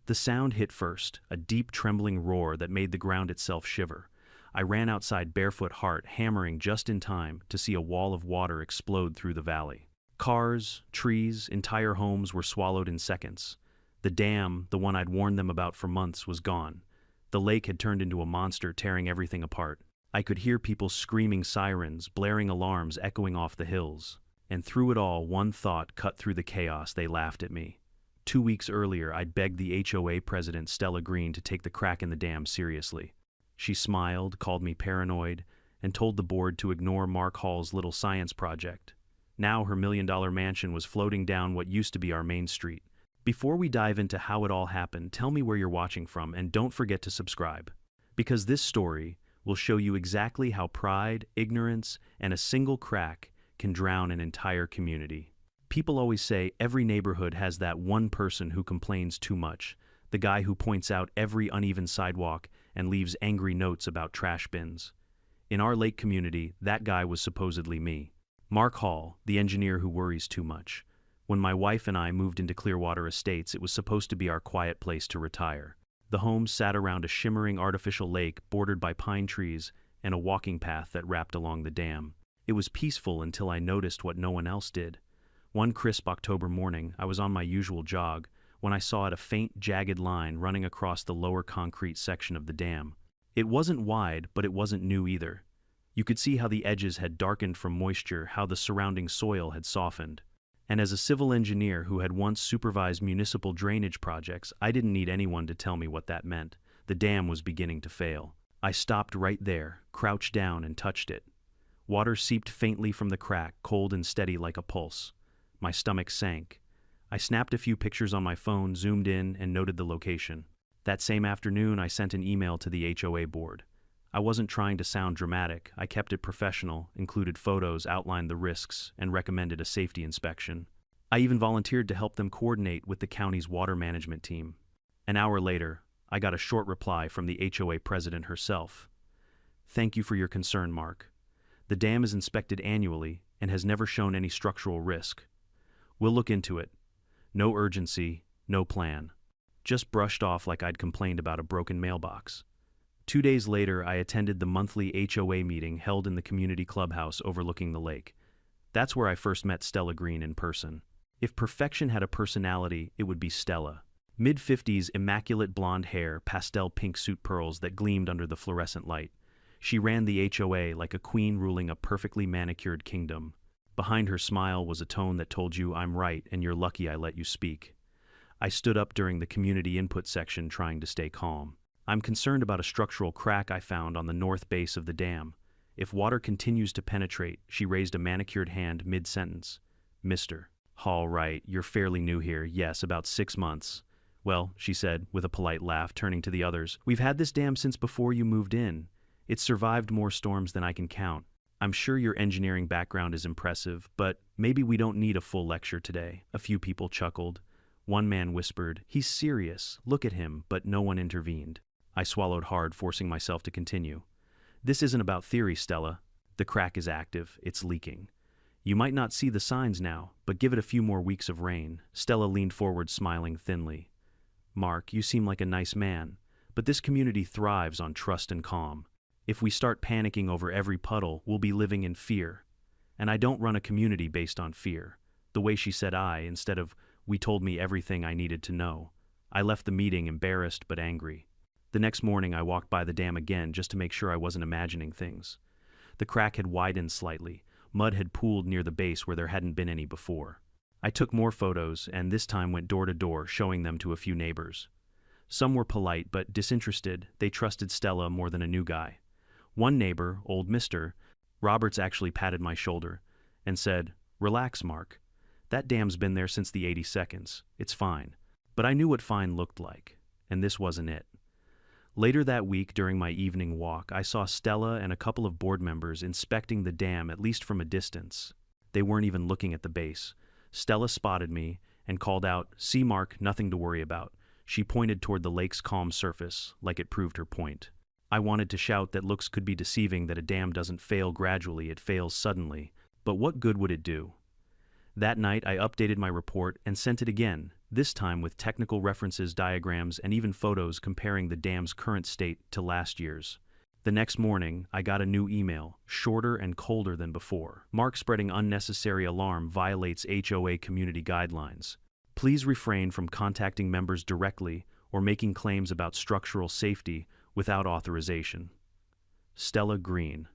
The sound hit first, a deep trembling roar that made the ground itself shiver. I ran outside barefoot heart, hammering just in time to see a wall of water explode through the valley. Cars, trees, entire homes were swallowed in seconds. The dam, the one I'd warned them about for months, was gone. The lake had turned into a monster, tearing everything apart. I could hear people screaming sirens, blaring alarms echoing off the hills. And through it all, one thought cut through the chaos. They laughed at me. 2 weeks earlier, I'd begged the HOA president, Stella Green, to take the crack in the dam seriously. She smiled, called me paranoid, and told the board to ignore Mark Hall's little science project. Now her $1 million mansion was floating down what used to be our main street. Before we dive into how it all happened, tell me where you're watching from, and don't forget to subscribe. Because this story will show you exactly how pride, ignorance, and a single crack can drown an entire community. People always say every neighborhood has that one person who complains too much, the guy who points out every uneven sidewalk and leaves angry notes about trash bins. In our lake community, that guy was supposedly me. Mark Hall, the engineer who worries too much. When my wife and I moved into Clearwater Estates, it was supposed to be our quiet place to retire. The home sat around a shimmering artificial lake bordered by pine trees and a walking path that wrapped along the dam. It was peaceful until I noticed what no one else did. One crisp October morning, I was on my usual jog when I saw a faint, jagged line running across the lower concrete section of the dam. It wasn't wide, but it wasn't new either. You could see how the edges had darkened from moisture, how the surrounding soil had softened. And as a civil engineer who had once supervised municipal drainage projects, I didn't need anyone to tell me what that meant. The dam was beginning to fail. I stopped right there, crouched down, and touched it. Water seeped faintly from the crack, cold and steady like a pulse. My stomach sank. I snapped a few pictures on my phone, zoomed in, and noted the location. That same afternoon, I sent an email to the HOA board. I wasn't trying to sound dramatic. I kept it professional, included photos, outlined the risks, and recommended a safety inspection. I even volunteered to help them coordinate with the county's water management team. An hour later, I got a short reply from the HOA president herself. "Thank you for your concern, Mark. The dam is inspected annually and has never shown any structural risk. We'll look into it. No urgency, no plan." Just brushed off like I'd complained about a broken mailbox. 2 days later, I attended the monthly HOA meeting held in the community clubhouse overlooking the lake. That's where I first met Stella Green in person. If perfection had a personality, it would be Stella. Mid-50s, immaculate blonde hair, pastel pink suit pearls that gleamed under the fluorescent light. She ran the HOA like a queen ruling a perfectly manicured kingdom. Behind her smile was a tone that told you, "I'm right, and you're lucky I let you speak." I stood up during the community input section trying to stay calm. "I'm concerned about a structural crack I found on the north base of the dam. If water continues to penetrate," she raised a manicured hand mid-sentence. "Mr. Hall, right, you're fairly new here, yes, about 6 months. Well," she said, with a polite laugh, turning to the others, "we've had this dam since before you moved in. It's survived more storms than I can count. I'm sure your engineering background is impressive, but maybe we don't need a full lecture today." A few people chuckled. One man whispered, "He's serious, look at him," but no one intervened. I swallowed hard, forcing myself to continue. "This isn't about theory, Stella. The crack is active, it's leaking. You might not see the signs now, but give it a few more weeks of rain." Stella leaned forward, smiling thinly. "Mark, you seem like a nice man, but this community thrives on trust and calm. If we start panicking over every puddle, we'll be living in fear. And I don't run a community based on fear." The way she said "I" instead of "we" told me everything I needed to know. I left the meeting embarrassed but angry. The next morning, I walked by the dam again just to make sure I wasn't imagining things. The crack had widened slightly. Mud had pooled near the base where there hadn't been any before. I took more photos and this time went door to door, showing them to a few neighbors. Some were polite but disinterested. They trusted Stella more than a new guy. One neighbor, old Mr. Roberts, actually patted my shoulder and said, "Relax, Mark. That dam's been there since the 82nds. It's fine." But I knew what fine looked like, and this wasn't it. Later that week, during my evening walk, I saw Stella and a couple of board members inspecting the dam, at least from a distance. They weren't even looking at the base. Stella spotted me and called out, "See, Mark, nothing to worry about." She pointed toward the lake's calm surface, like it proved her point. I wanted to shout that looks could be deceiving, that a dam doesn't fail gradually, it fails suddenly. But what good would it do? That night, I updated my report and sent it again, this time with technical references, diagrams, and even photos comparing the dam's current state to last year's. The next morning, I got a new email, shorter and colder than before. Mark, spreading unnecessary alarm violates HOA community guidelines. Please refrain from contacting members directly or making claims about structural safety without authorization. Stella Green.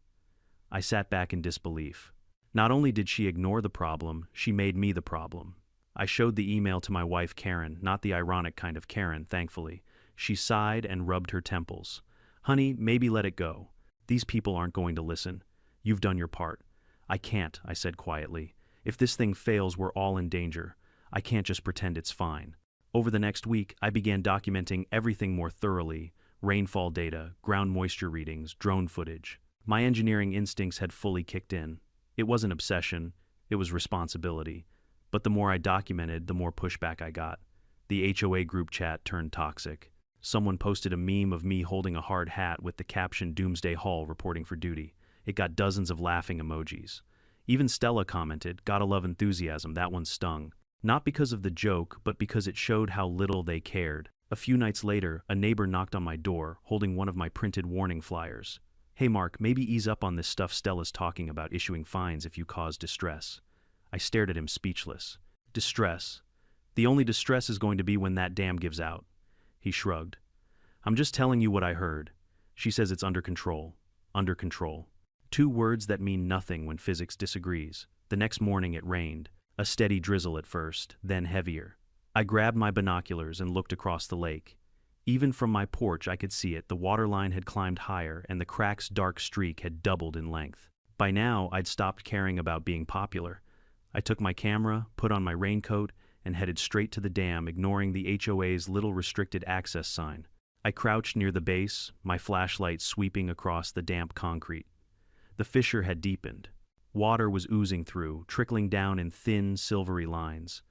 I sat back in disbelief. Not only did she ignore the problem, she made me the problem. I showed the email to my wife Karen, not the ironic kind of Karen, thankfully. She sighed and rubbed her temples. Honey, maybe let it go. These people aren't going to listen. You've done your part. I can't, I said quietly. If this thing fails, we're all in danger. I can't just pretend it's fine. Over the next week, I began documenting everything more thoroughly. Rainfall data, ground moisture readings, drone footage. My engineering instincts had fully kicked in. It wasn't obsession, it was responsibility. But the more I documented, the more pushback I got. The HOA group chat turned toxic. Someone posted a meme of me holding a hard hat with the caption "Doomsday Hall reporting for duty." It got dozens of laughing emojis. Even Stella commented, "Gotta love enthusiasm, that one stung." Not because of the joke, but because it showed how little they cared. A few nights later, a neighbor knocked on my door, holding one of my printed warning flyers. "Hey Mark, maybe ease up on this stuff. Stella's talking about issuing fines if you cause distress." I stared at him speechless. Distress? The only distress is going to be when that dam gives out. He shrugged. "I'm just telling you what I heard. She says it's under control. Under control." Two words that mean nothing when physics disagrees. The next morning it rained. A steady drizzle at first, then heavier. I grabbed my binoculars and looked across the lake. Even from my porch I could see it. The waterline had climbed higher and the crack's dark streak had doubled in length. By now I'd stopped caring about being popular. I took my camera, put on my raincoat, and headed straight to the dam, ignoring the HOA's little restricted access sign. I crouched near the base, my flashlight sweeping across the damp concrete. The fissure had deepened. Water was oozing through, trickling down in thin, silvery lines.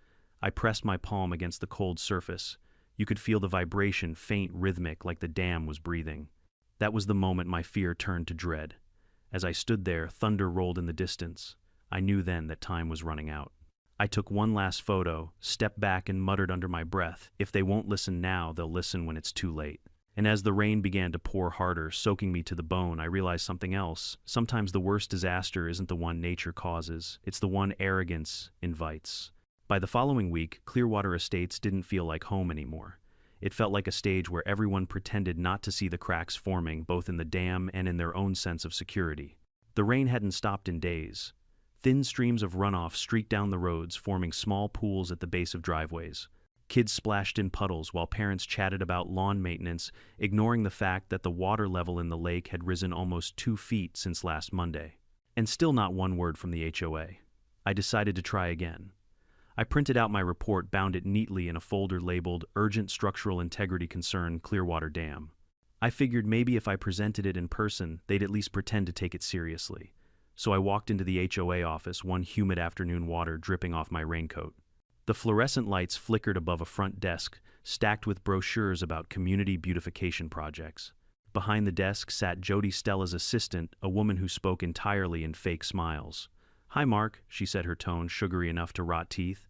I pressed my palm against the cold surface. You could feel the vibration, faint, rhythmic, like the dam was breathing. That was the moment my fear turned to dread. As I stood there, thunder rolled in the distance. I knew then that time was running out. I took one last photo, stepped back and muttered under my breath, "If they won't listen now, they'll listen when it's too late." And as the rain began to pour harder, soaking me to the bone, I realized something else. Sometimes the worst disaster isn't the one nature causes, it's the one arrogance invites. By the following week, Clearwater Estates didn't feel like home anymore. It felt like a stage where everyone pretended not to see the cracks forming, both in the dam and in their own sense of security. The rain hadn't stopped in days. Thin streams of runoff streaked down the roads, forming small pools at the base of driveways. Kids splashed in puddles while parents chatted about lawn maintenance, ignoring the fact that the water level in the lake had risen almost 2 feet since last Monday. And still not one word from the HOA. I decided to try again. I printed out my report, bound it neatly in a folder labeled "Urgent Structural Integrity Concern, Clearwater Dam." I figured maybe if I presented it in person, they'd at least pretend to take it seriously. So I walked into the HOA office, one humid afternoon, water dripping off my raincoat. The fluorescent lights flickered above a front desk, stacked with brochures about community beautification projects. Behind the desk sat Jody, Stella's assistant, a woman who spoke entirely in fake smiles. "Hi, Mark," she said, her tone sugary enough to rot teeth.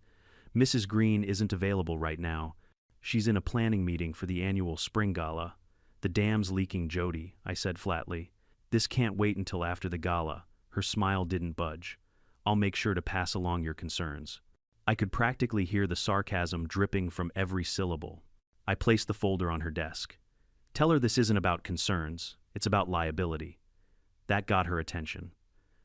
"Mrs. Green isn't available right now. She's in a planning meeting for the annual spring gala." "The dam's leaking, Jody," I said flatly. "This can't wait until after the gala." Her smile didn't budge. "I'll make sure to pass along your concerns." I could practically hear the sarcasm dripping from every syllable. I placed the folder on her desk. "Tell her this isn't about concerns, it's about liability." That got her attention.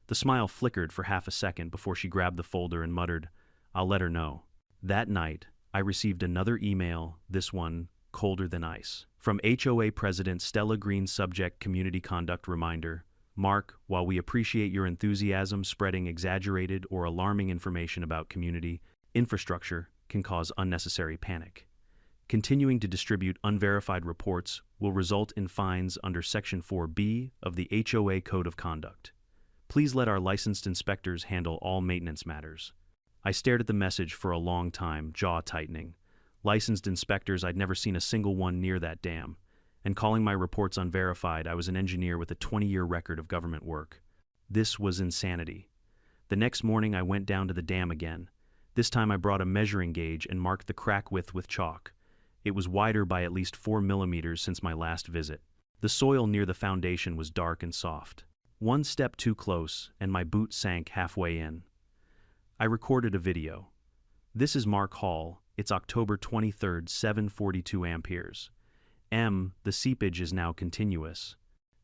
The smile flickered for half a second before she grabbed the folder and muttered, "I'll let her know." That night, I received another email, this one colder than ice. From HOA President Stella Green, subject "Community Conduct Reminder." "Mark, while we appreciate your enthusiasm, spreading exaggerated or alarming information about community infrastructure can cause unnecessary panic. Continuing to distribute unverified reports will result in fines under Section 4B of the HOA Code of Conduct. Please let our licensed inspectors handle all maintenance matters." I stared at the message for a long time, jaw tightening. Licensed inspectors, I'd never seen a single one near that dam. And calling my reports unverified, I was an engineer with a 20-year record of government work. This was insanity. The next morning I went down to the dam again. This time I brought a measuring gauge and marked the crack width with chalk. It was wider by at least 4 millimeters since my last visit. The soil near the foundation was dark and soft. One step too close, and my boot sank halfway in. I recorded a video. This is Mark Hall. It's October 23rd, 7:42 amperes. The seepage is now continuous.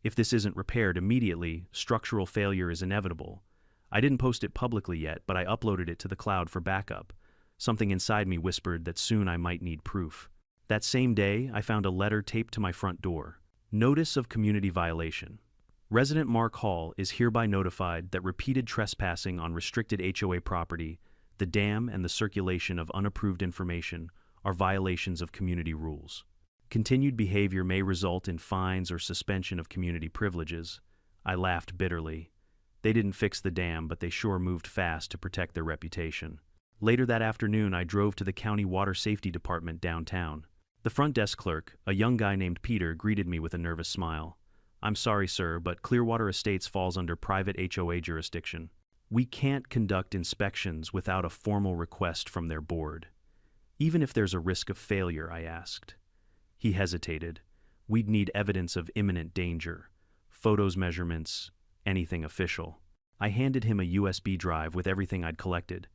If this isn't repaired immediately, structural failure is inevitable. I didn't post it publicly yet, but I uploaded it to the cloud for backup. Something inside me whispered that soon I might need proof. That same day, I found a letter taped to my front door. Notice of community violation. Resident Mark Hall is hereby notified that repeated trespassing on restricted HOA property, the dam, and the circulation of unapproved information are violations of community rules. Continued behavior may result in fines or suspension of community privileges. I laughed bitterly. They didn't fix the dam, but they sure moved fast to protect their reputation. Later that afternoon, I drove to the county water safety department downtown. The front desk clerk, a young guy named Peter, greeted me with a nervous smile. "I'm sorry, sir, but Clearwater Estates falls under private HOA jurisdiction. We can't conduct inspections without a formal request from their board." "Even if there's a risk of failure?" I asked. He hesitated. "We'd need evidence of imminent danger. Photos, measurements, anything official." I handed him a USB drive with everything I'd collected.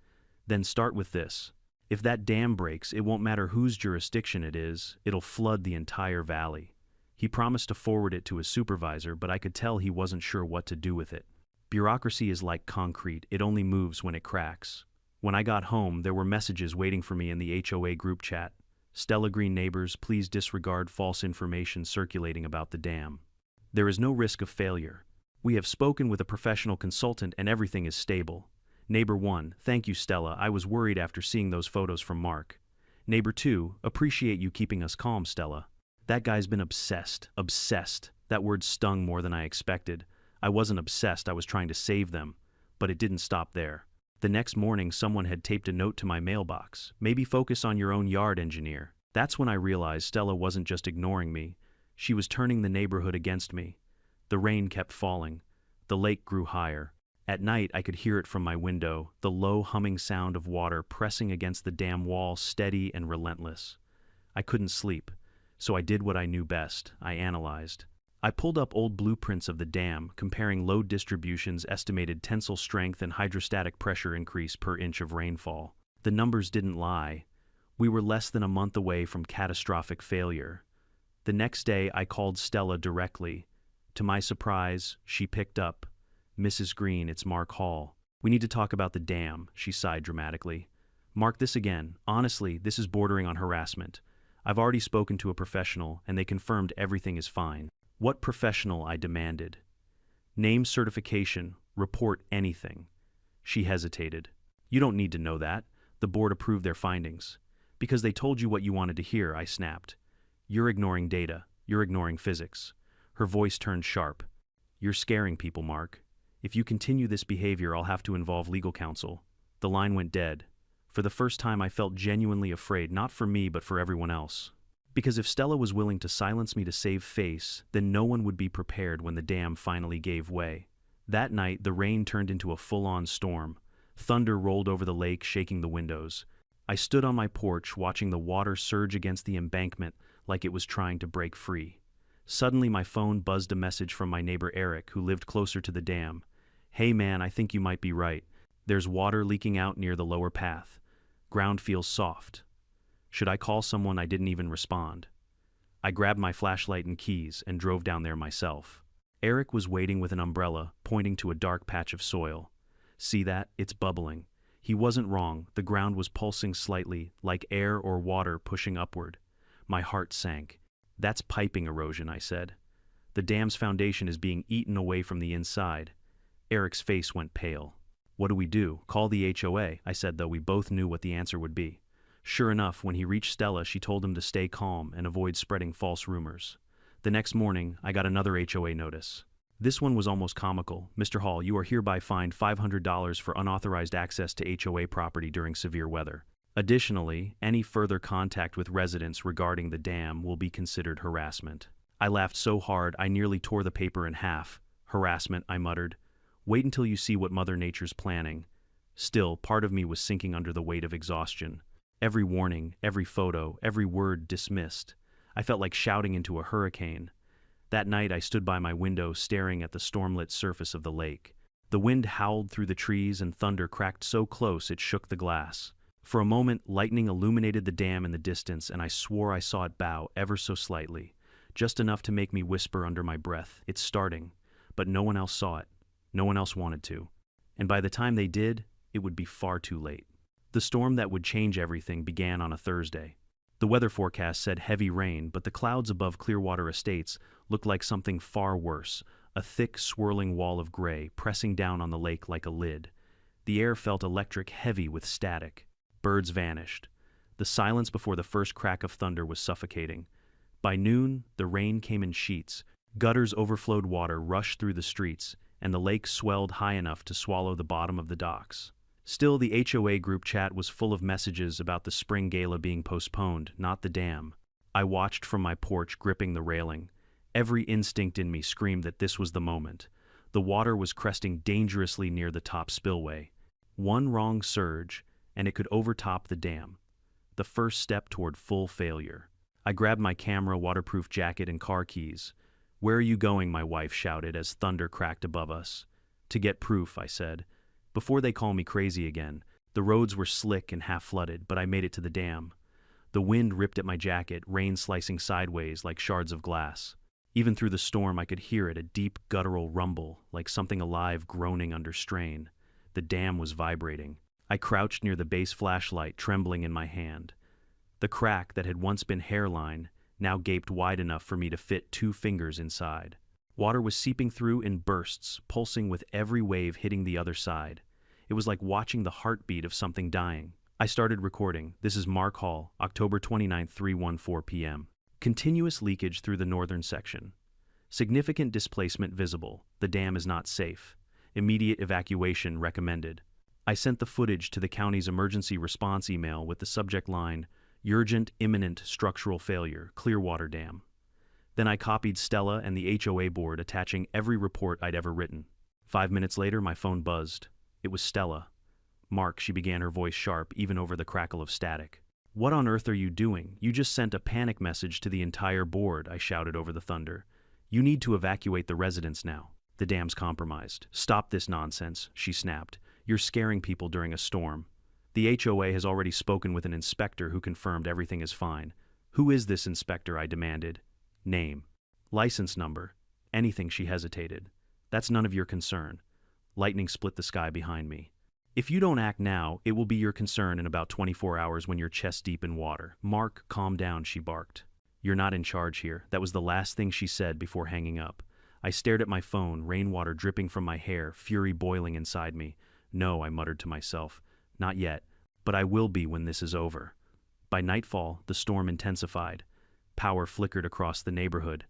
"Then start with this. If that dam breaks, it won't matter whose jurisdiction it is, it'll flood the entire valley." He promised to forward it to his supervisor, but I could tell he wasn't sure what to do with it. Bureaucracy is like concrete, it only moves when it cracks. When I got home, there were messages waiting for me in the HOA group chat. "Stella Green neighbors, please disregard false information circulating about the dam. There is no risk of failure. We have spoken with a professional consultant and everything is stable. Neighbor 1, thank you Stella, I was worried after seeing those photos from Mark. Neighbor 2, appreciate you keeping us calm, Stella. That guy's been obsessed. That word stung more than I expected. I wasn't obsessed, I was trying to save them. But it didn't stop there. The next morning, someone had taped a note to my mailbox. Maybe focus on your own yard, engineer. That's when I realized Stella wasn't just ignoring me. She was turning the neighborhood against me. The rain kept falling. The lake grew higher. At night, I could hear it from my window, the low humming sound of water pressing against the dam wall, steady and relentless. I couldn't sleep. So I did what I knew best. I analyzed. I pulled up old blueprints of the dam, comparing load distributions, estimated tensile strength, and hydrostatic pressure increase per inch of rainfall. The numbers didn't lie. We were less than a month away from catastrophic failure. The next day, I called Stella directly. To my surprise, she picked up. "Mrs. Green, it's Mark Hall. We need to talk about the dam," she sighed dramatically. "Mark, this again. Honestly, this is bordering on harassment. I've already spoken to a professional, and they confirmed everything is fine." "What professional?" I demanded. "Name, certification, report, anything." She hesitated. "You don't need to know that. The board approved their findings." "Because they told you what you wanted to hear," I snapped. "You're ignoring data. You're ignoring physics." Her voice turned sharp. "You're scaring people, Mark. If you continue this behavior, I'll have to involve legal counsel." The line went dead. For the first time, I felt genuinely afraid, not for me, but for everyone else. Because if Stella was willing to silence me to save face, then no one would be prepared when the dam finally gave way. That night, the rain turned into a full-on storm. Thunder rolled over the lake, shaking the windows. I stood on my porch, watching the water surge against the embankment like it was trying to break free. Suddenly, my phone buzzed a message from my neighbor Eric, who lived closer to the dam. "Hey man, I think you might be right. There's water leaking out near the lower path. Ground feels soft." Should I call someone? I didn't even respond. I grabbed my flashlight and keys and drove down there myself. Eric was waiting with an umbrella, pointing to a dark patch of soil. "See that? It's bubbling." He wasn't wrong. The ground was pulsing slightly, like air or water pushing upward. My heart sank. "That's piping erosion," I said. "The dam's foundation is being eaten away from the inside." Eric's face went pale. "What do we do? Call the HOA," I said, though we both knew what the answer would be. Sure enough, when he reached Stella, she told him to stay calm and avoid spreading false rumors. The next morning, I got another HOA notice. This one was almost comical. "Mr. Hall, you are hereby fined $500 for unauthorized access to HOA property during severe weather. Additionally, any further contact with residents regarding the dam will be considered harassment." I laughed so hard I nearly tore the paper in half. "Harassment," I muttered. "Wait until you see what Mother Nature's planning." Still, part of me was sinking under the weight of exhaustion. Every warning, every photo, every word dismissed. I felt like shouting into a hurricane. That night I stood by my window staring at the stormlit surface of the lake. The wind howled through the trees and thunder cracked so close it shook the glass. For a moment, lightning illuminated the dam in the distance, and I swore I saw it bow ever so slightly, just enough to make me whisper under my breath, "It's starting." But no one else saw it. No one else wanted to. And by the time they did, it would be far too late. The storm that would change everything began on a Thursday. The weather forecast said heavy rain, but the clouds above Clearwater Estates looked like something far worse, a thick, swirling wall of gray pressing down on the lake like a lid. The air felt electric heavy with static. Birds vanished. The silence before the first crack of thunder was suffocating. By noon, the rain came in sheets. Gutters overflowed water rushed through the streets, and the lake swelled high enough to swallow the bottom of the docks. Still, the HOA group chat was full of messages about the spring gala being postponed, not the dam. I watched from my porch, gripping the railing. Every instinct in me screamed that this was the moment. The water was cresting dangerously near the top spillway. One wrong surge, and it could overtop the dam. The first step toward full failure. I grabbed my camera, waterproof jacket, and car keys. "Where are you going?" my wife shouted as thunder cracked above us. "To get proof," I said. "Before they call me crazy again." The roads were slick and half flooded, but I made it to the dam. The wind ripped at my jacket, rain slicing sideways like shards of glass. Even through the storm, I could hear it, a deep guttural rumble, like something alive groaning under strain. The dam was vibrating. I crouched near the base flashlight, trembling in my hand. The crack that had once been hairline now gaped wide enough for me to fit 2 fingers inside. Water was seeping through in bursts, pulsing with every wave hitting the other side. It was like watching the heartbeat of something dying. I started recording. This is Mark Hall, October 29, 3:14 p.m. Continuous leakage through the northern section. Significant displacement visible. The dam is not safe. Immediate evacuation recommended. I sent the footage to the county's emergency response email with the subject line, "Urgent, imminent structural failure, Clearwater Dam." Then I copied Stella and the HOA board, attaching every report I'd ever written. 5 minutes later, my phone buzzed. It was Stella. "Mark," she began, her voice sharp, even over the crackle of static. "What on earth are you doing? You just sent a panic message to the entire board," I shouted over the thunder. "You need to evacuate the residents now. The dam's compromised." "Stop this nonsense," she snapped. "You're scaring people during a storm. The HOA has already spoken with an inspector who confirmed everything is fine." "Who is this inspector?" I demanded. "Name. License number." Anything, she hesitated. "That's none of your concern." Lightning split the sky behind me. "If you don't act now, it will be your concern in about 24 hours when you're chest deep in water." "Mark, calm down," she barked. "You're not in charge here." That was the last thing she said before hanging up. I stared at my phone, rainwater dripping from my hair, fury boiling inside me. "No," I muttered to myself. "Not yet. But I will be when this is over." By nightfall, the storm intensified. Power flickered across the neighborhood.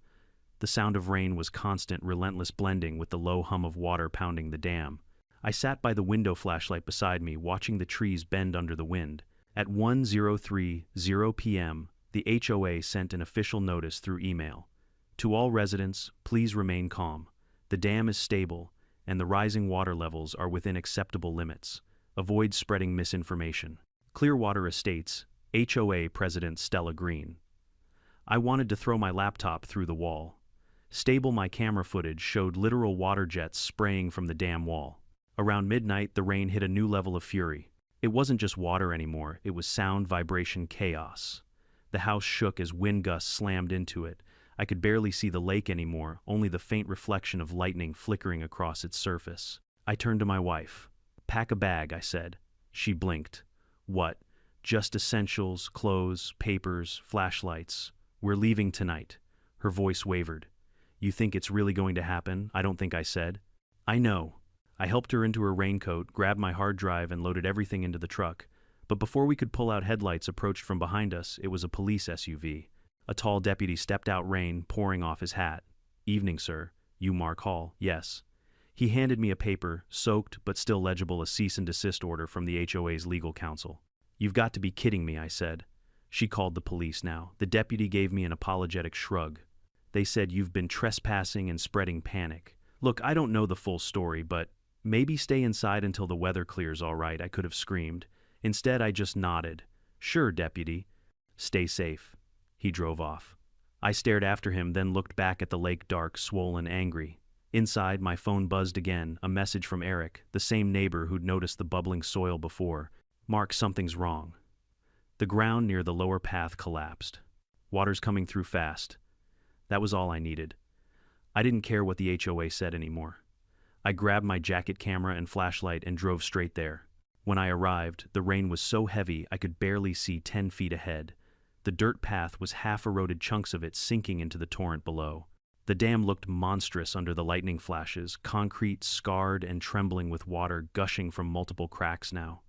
The sound of rain was constant, relentless blending with the low hum of water pounding the dam. I sat by the window flashlight beside me, watching the trees bend under the wind. At 1:03 p.m., the HOA sent an official notice through email. "To all residents, please remain calm. The dam is stable, and the rising water levels are within acceptable limits. Avoid spreading misinformation." Clearwater Estates, HOA President Stella Green. I wanted to throw my laptop through the wall. Stable, my camera footage showed literal water jets spraying from the dam wall. Around midnight, the rain hit a new level of fury. It wasn't just water anymore, it was sound, vibration, chaos. The house shook as wind gusts slammed into it. I could barely see the lake anymore, only the faint reflection of lightning flickering across its surface. I turned to my wife. "Pack a bag," I said. She blinked. "What?" "Just essentials, clothes, papers, flashlights. We're leaving tonight." Her voice wavered. "You think it's really going to happen?" "I don't think," I said. "I know." I helped her into her raincoat, grabbed my hard drive, and loaded everything into the truck. But before we could pull out, headlights approached from behind us. It was a police SUV. A tall deputy stepped out, rain pouring off his hat. "Evening, sir. You Mark Hall?" "Yes." He handed me a paper, soaked but still legible, a cease and desist order from the HOA's legal counsel. "You've got to be kidding me," I said. "She called the police now." The deputy gave me an apologetic shrug. "They said you've been trespassing and spreading panic. Look, I don't know the full story, but Maybe stay inside until the weather clears, all right, I could have screamed. Instead, I just nodded. Sure, deputy. Stay safe. He drove off. I stared after him, then looked back at the lake, dark, swollen, angry. Inside, my phone buzzed again, a message from Eric, the same neighbor who'd noticed the bubbling soil before. Mark, something's wrong. The ground near the lower path collapsed. Water's coming through fast. That was all I needed. I didn't care what the HOA said anymore. I grabbed my jacket camera and flashlight and drove straight there. When I arrived, the rain was so heavy I could barely see 10 feet ahead. The dirt path was half-eroded, chunks of it sinking into the torrent below. The dam looked monstrous under the lightning flashes, concrete scarred and trembling with water gushing from multiple cracks now.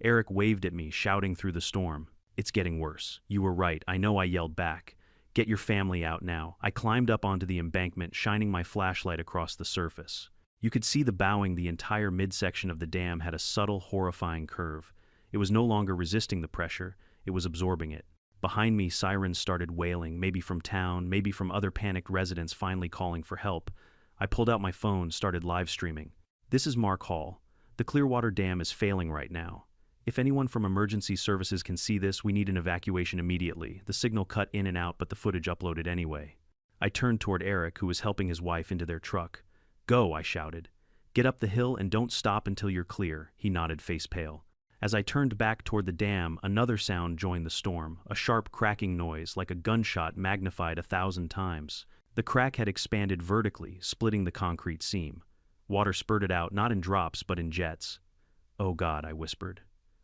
Eric waved at me, shouting through the storm. It's getting worse. You were right, I know, I yelled back. Get your family out now. I climbed up onto the embankment, shining my flashlight across the surface. You could see the bowing. The entire midsection of the dam had a subtle, horrifying curve. It was no longer resisting the pressure, it was absorbing it. Behind me, sirens started wailing, maybe from town, maybe from other panicked residents finally calling for help. I pulled out my phone, started live streaming. This is Mark Hall. The Clearwater Dam is failing right now. If anyone from emergency services can see this, we need an evacuation immediately. The signal cut in and out, but the footage uploaded anyway. I turned toward Eric, who was helping his wife into their truck. Go, I shouted. Get up the hill and don't stop until you're clear. He nodded, face pale. As I turned back toward the dam, another sound joined the storm, a sharp cracking noise, like a gunshot magnified 1,000 times. The crack had expanded vertically, splitting the concrete seam. Water spurted out, not in drops, but in jets. Oh God, I whispered.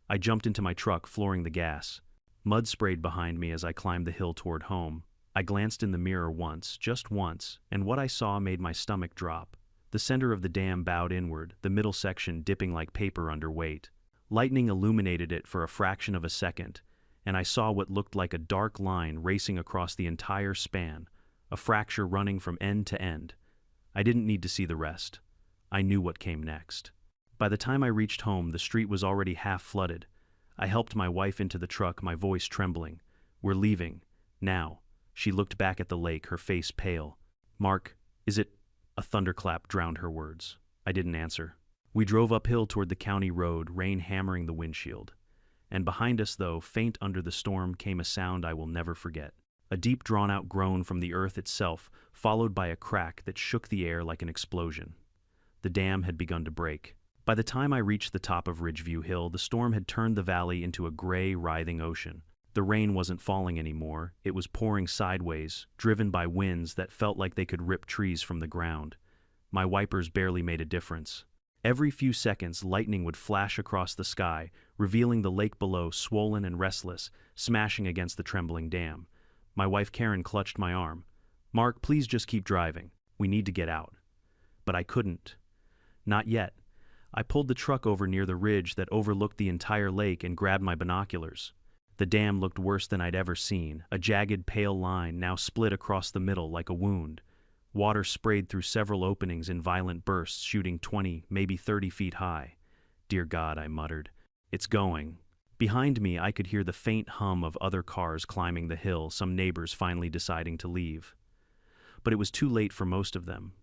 I jumped into my truck, flooring the gas. Mud sprayed behind me as I climbed the hill toward home. I glanced in the mirror once, just once, and what I saw made my stomach drop. The center of the dam bowed inward, the middle section dipping like paper under weight. Lightning illuminated it for a fraction of a second, and I saw what looked like a dark line racing across the entire span, a fracture running from end to end. I didn't need to see the rest. I knew what came next. By the time I reached home, the street was already half flooded. I helped my wife into the truck, my voice trembling. We're leaving. Now. She looked back at the lake, her face pale. Mark, is it... A thunderclap drowned her words. I didn't answer. We drove uphill toward the county road, rain hammering the windshield. And behind us, though, faint under the storm, came a sound I will never forget. A deep, drawn-out groan from the earth itself, followed by a crack that shook the air like an explosion. The dam had begun to break. By the time I reached the top of Ridgeview Hill, the storm had turned the valley into a gray, writhing ocean. The rain wasn't falling anymore, it was pouring sideways, driven by winds that felt like they could rip trees from the ground. My wipers barely made a difference. Every few seconds, lightning would flash across the sky, revealing the lake below, swollen and restless, smashing against the trembling dam. My wife Karen clutched my arm. Mark, please just keep driving. We need to get out. But I couldn't. Not yet. I pulled the truck over near the ridge that overlooked the entire lake and grabbed my binoculars. The dam looked worse than I'd ever seen, a jagged, pale line now split across the middle like a wound. Water sprayed through several openings in violent bursts, shooting 20, maybe 30 feet high. Dear God, I muttered. It's going. Behind me, I could hear the faint hum of other cars climbing the hill, some neighbors finally deciding to leave. But it was too late for most of them.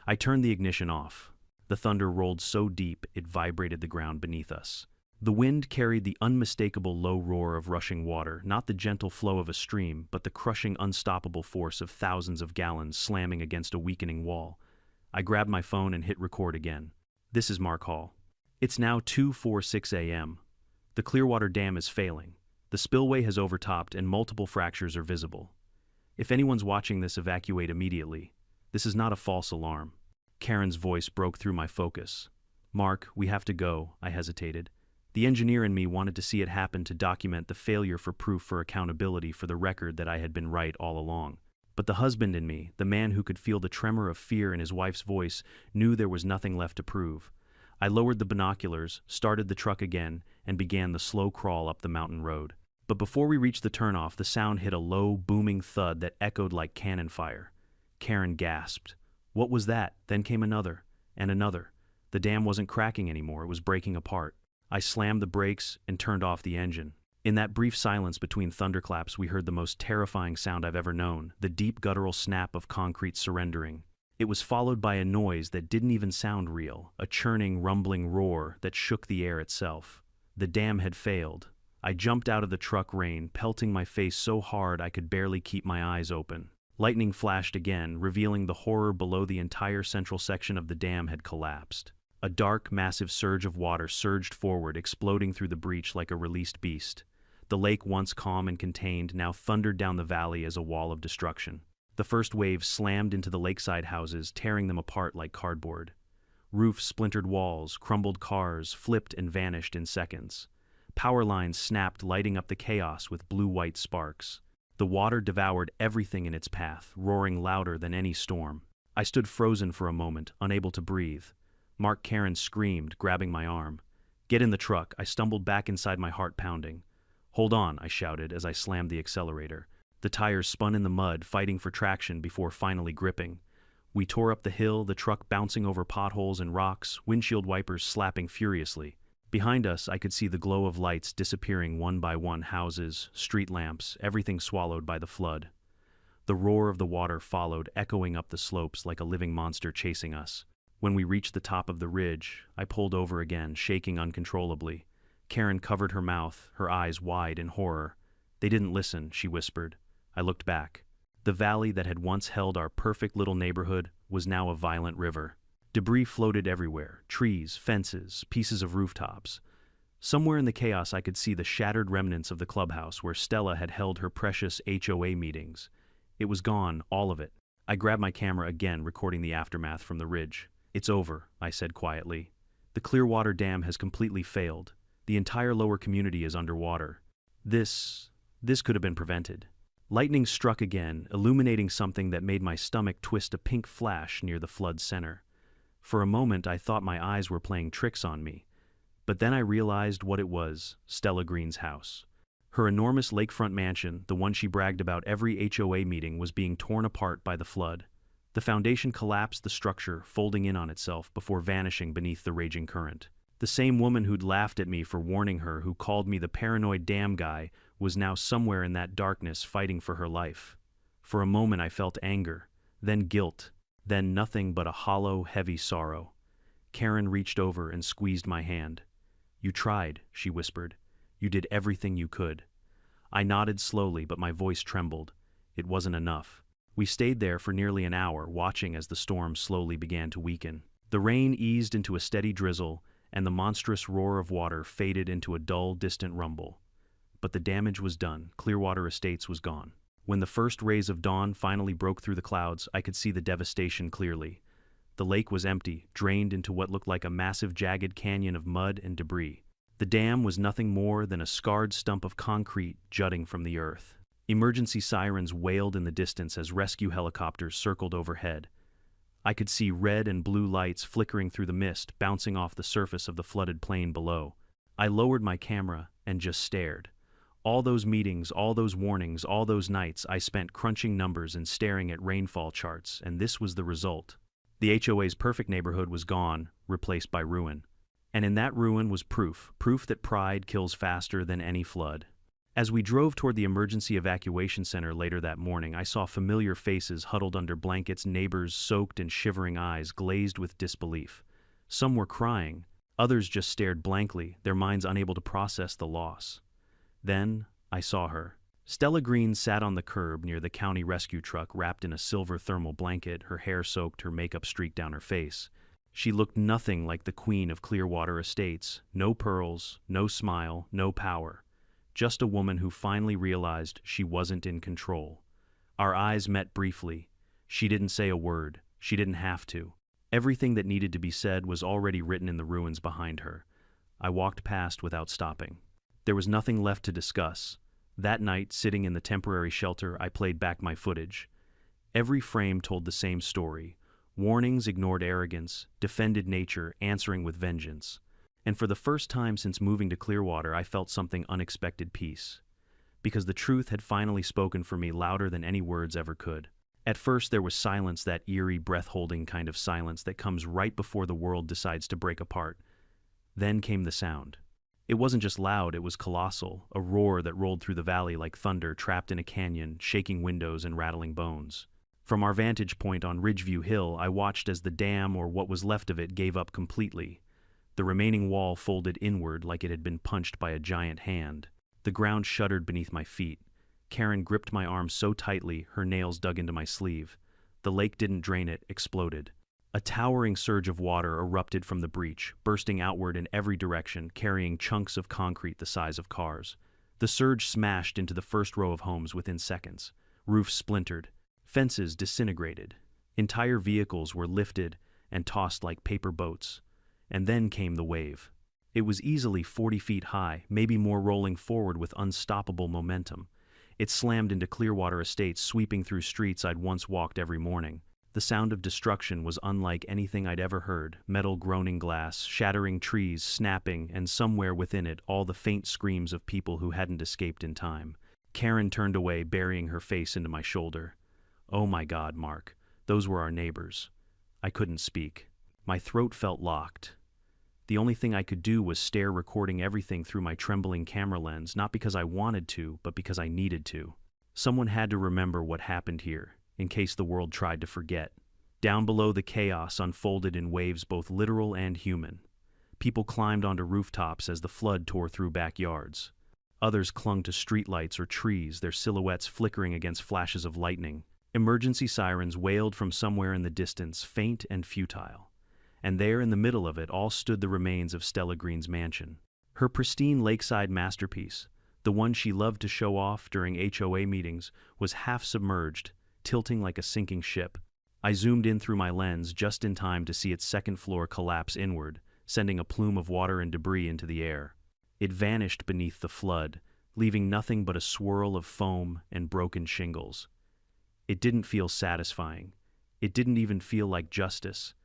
I turned the ignition off. The thunder rolled so deep it vibrated the ground beneath us. The wind carried the unmistakable low roar of rushing water, not the gentle flow of a stream, but the crushing, unstoppable force of thousands of gallons slamming against a weakening wall. I grabbed my phone and hit record again. This is Mark Hall. It's now 2:46 a.m. The Clearwater Dam is failing. The spillway has overtopped and multiple fractures are visible. If anyone's watching this, evacuate immediately. This is not a false alarm. Karen's voice broke through my focus. Mark, we have to go, I hesitated. The engineer in me wanted to see it happen, to document the failure, for proof, for accountability, for the record that I had been right all along. But the husband in me, the man who could feel the tremor of fear in his wife's voice, knew there was nothing left to prove. I lowered the binoculars, started the truck again, and began the slow crawl up the mountain road. But before we reached the turnoff, the sound hit a low, booming thud that echoed like cannon fire. Karen gasped. What was that? Then came another, and another. The dam wasn't cracking anymore, it was breaking apart. I slammed the brakes and turned off the engine. In that brief silence between thunderclaps, we heard the most terrifying sound I've ever known, the deep guttural snap of concrete surrendering. It was followed by a noise that didn't even sound real, a churning, rumbling roar that shook the air itself. The dam had failed. I jumped out of the truck, rain pelting my face so hard I could barely keep my eyes open. Lightning flashed again, revealing the horror below. The entire central section of the dam had collapsed. A dark, massive surge of water surged forward, exploding through the breach like a released beast. The lake, once calm and contained, now thundered down the valley as a wall of destruction. The first wave slammed into the lakeside houses, tearing them apart like cardboard. Roofs splintered, walls crumbled, cars flipped and vanished in seconds. Power lines snapped, lighting up the chaos with blue-white sparks. The water devoured everything in its path, roaring louder than any storm. I stood frozen for a moment, unable to breathe. Mark Karen screamed, grabbing my arm. "Get in the truck." I stumbled back inside, my heart pounding. "Hold on," I shouted as I slammed the accelerator. The tires spun in the mud, fighting for traction before finally gripping. We tore up the hill, the truck bouncing over potholes and rocks, windshield wipers slapping furiously. Behind us, I could see the glow of lights disappearing one by one, houses, street lamps, everything swallowed by the flood. The roar of the water followed, echoing up the slopes like a living monster chasing us. When we reached the top of the ridge, I pulled over again, shaking uncontrollably. Karen covered her mouth, her eyes wide in horror. "They didn't listen," she whispered. I looked back. The valley that had once held our perfect little neighborhood was now a violent river. Debris floated everywhere, trees, fences, pieces of rooftops. Somewhere in the chaos I could see the shattered remnants of the clubhouse where Stella had held her precious HOA meetings. It was gone, all of it. I grabbed my camera again, recording the aftermath from the ridge. "It's over," I said quietly. "The Clearwater Dam has completely failed. The entire lower community is underwater. This could have been prevented." Lightning struck again, illuminating something that made my stomach twist, a pink flash near the flood's center. For a moment I thought my eyes were playing tricks on me. But then I realized what it was: Stella Green's house. Her enormous lakefront mansion, the one she bragged about every HOA meeting, was being torn apart by the flood. The foundation collapsed, the structure folding in on itself before vanishing beneath the raging current. The same woman who'd laughed at me for warning her, who called me the paranoid dam guy, was now somewhere in that darkness fighting for her life. For a moment I felt anger, then guilt, then nothing but a hollow, heavy sorrow. Karen reached over and squeezed my hand. "You tried," she whispered. "You did everything you could." I nodded slowly, but my voice trembled. It wasn't enough. We stayed there for nearly an hour, watching as the storm slowly began to weaken. The rain eased into a steady drizzle, and the monstrous roar of water faded into a dull, distant rumble. But the damage was done. Clearwater Estates was gone. When the first rays of dawn finally broke through the clouds, I could see the devastation clearly. The lake was empty, drained into what looked like a massive, jagged canyon of mud and debris. The dam was nothing more than a scarred stump of concrete jutting from the earth. Emergency sirens wailed in the distance as rescue helicopters circled overhead. I could see red and blue lights flickering through the mist, bouncing off the surface of the flooded plain below. I lowered my camera and just stared. All those meetings, all those warnings, all those nights I spent crunching numbers and staring at rainfall charts, and this was the result. The HOA's perfect neighborhood was gone, replaced by ruin. And in that ruin was proof that pride kills faster than any flood. As we drove toward the emergency evacuation center later that morning, I saw familiar faces huddled under blankets, neighbors soaked and shivering, eyes glazed with disbelief. Some were crying, others just stared blankly, their minds unable to process the loss. Then I saw her. Stella Green sat on the curb near the county rescue truck, wrapped in a silver thermal blanket, her hair soaked, her makeup streaked down her face. She looked nothing like the queen of Clearwater Estates. No pearls, no smile, no power. Just a woman who finally realized she wasn't in control. Our eyes met briefly. She didn't say a word. She didn't have to. Everything that needed to be said was already written in the ruins behind her. I walked past without stopping. There was nothing left to discuss. That night, sitting in the temporary shelter, I played back my footage. Every frame told the same story. Warnings ignored arrogance, defended nature, answering with vengeance. And for the first time since moving to Clearwater, I felt something unexpected: peace. Because the truth had finally spoken for me louder than any words ever could. At first there was silence, that eerie, breath-holding kind of silence that comes right before the world decides to break apart. Then came the sound. It wasn't just loud, it was colossal, a roar that rolled through the valley like thunder trapped in a canyon, shaking windows and rattling bones. From our vantage point on Ridgeview Hill, I watched as the dam, or what was left of it, gave up completely. The remaining wall folded inward like it had been punched by a giant hand. The ground shuddered beneath my feet. Karen gripped my arm so tightly, her nails dug into my sleeve. The lake didn't drain it, exploded. A towering surge of water erupted from the breach, bursting outward in every direction, carrying chunks of concrete the size of cars. The surge smashed into the first row of homes within seconds. Roofs splintered. Fences disintegrated. Entire vehicles were lifted and tossed like paper boats. And then came the wave. It was easily 40 feet high, maybe more, rolling forward with unstoppable momentum. It slammed into Clearwater Estates, sweeping through streets I'd once walked every morning. The sound of destruction was unlike anything I'd ever heard, metal groaning glass, shattering trees, snapping, and somewhere within it all the faint screams of people who hadn't escaped in time. Karen turned away, burying her face into my shoulder. "Oh my God, Mark, those were our neighbors." I couldn't speak. My throat felt locked. The only thing I could do was stare, recording everything through my trembling camera lens, not because I wanted to, but because I needed to. Someone had to remember what happened here, in case the world tried to forget. Down below, the chaos unfolded in waves both literal and human. People climbed onto rooftops as the flood tore through backyards. Others clung to streetlights or trees, their silhouettes flickering against flashes of lightning. Emergency sirens wailed from somewhere in the distance, faint and futile. And there in the middle of it all stood the remains of Stella Green's mansion. Her pristine lakeside masterpiece, the one she loved to show off during HOA meetings, was half submerged, tilting like a sinking ship. I zoomed in through my lens just in time to see its second floor collapse inward, sending a plume of water and debris into the air. It vanished beneath the flood, leaving nothing but a swirl of foam and broken shingles. It didn't feel satisfying. It didn't even feel like justice.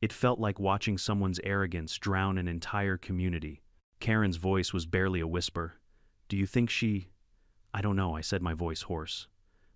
It felt like watching someone's arrogance drown an entire community. Karen's voice was barely a whisper. "Do you think she—" "I don't know," I said, my voice hoarse.